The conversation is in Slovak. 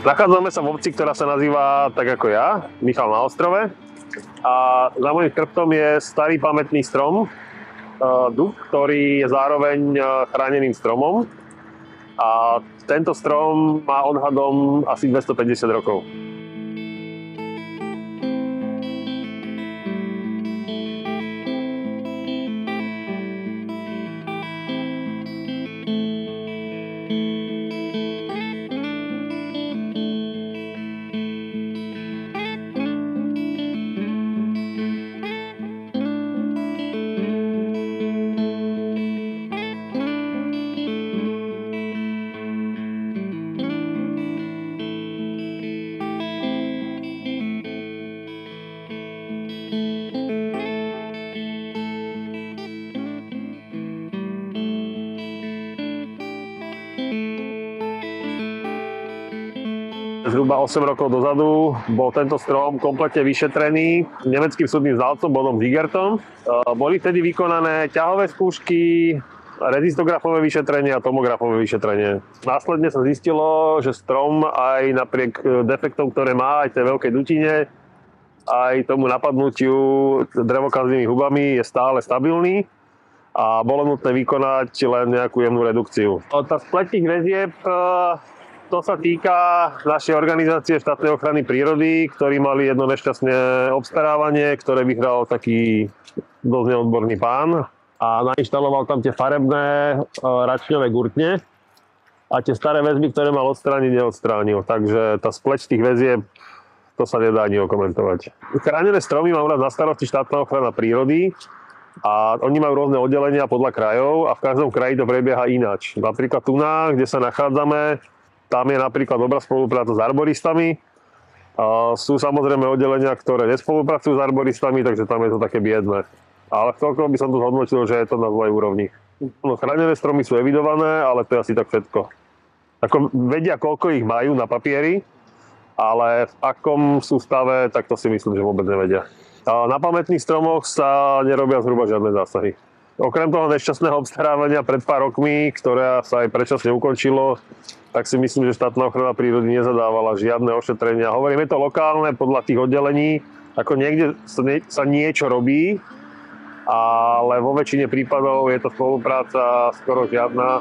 Nachádzame sa v obci, ktorá sa nazýva tak ako ja, Michal na ostrove. A za mojím chrbtom je starý pamätný strom, dub, ktorý je zároveň chráneným stromom. A tento strom má odhadom asi 250 rokov. Zhruba 8 rokov dozadu bol tento strom kompletne vyšetrený nemeckým súdnym znalcom Bodom Zigertom. Boli vtedy vykonané ťahové skúšky, rezistografové vyšetrenie a tomografové vyšetrenie. Následne sa zistilo, že strom aj napriek defektom, ktoré má, aj tej veľkej dutine, aj tomu napadnutiu drevokaznými hubami je stále stabilný a bolo nutné vykonať len nejakú jemnú redukciu. Tá spleť tých väzieb, to sa týka našej organizácie štátnej ochrany prírody, ktorí mali jedno nešťastné obstarávanie, ktoré vyhral taký dosť neodborný pán a nainštaloval tam tie farebné račňové gurtne a tie staré väzby, ktoré mal odstrániť, neodstránil. Takže tá spleť tých väzieb, to sa nedá ani okomentovať. Chránené stromy má u nás na starosti štátna ochrana prírody a oni majú rôzne oddelenia podľa krajov a v každom kraji to prebieha ináč. Napríklad tu, kde sa nachádzame, tam je napríklad dobrá spolupráca s arboristami. Sú samozrejme oddelenia, ktoré nespolupracujú s arboristami, takže tam je to také biedné. Ale celkovo by som tu hodnotil, že je to na zlej úrovni. Chránené stromy sú evidované, ale to je asi tak všetko. Ako vedia, koľko ich majú na papieri, ale v akom sú stave, tak to si myslím, že vôbec nevedia. Na pamätných stromoch sa nerobia zhruba žiadne zásahy. Okrem toho nešťastného obstarávania pred pár rokmi, ktoré sa aj predčasne ukončilo, tak si myslím, že štátna ochrana prírody nezadávala žiadne ošetrenia. Hovorím, je to lokálne podľa tých oddelení, ako niekde sa niečo robí, ale vo väčšine prípadov je to spolupráca skoro žiadna.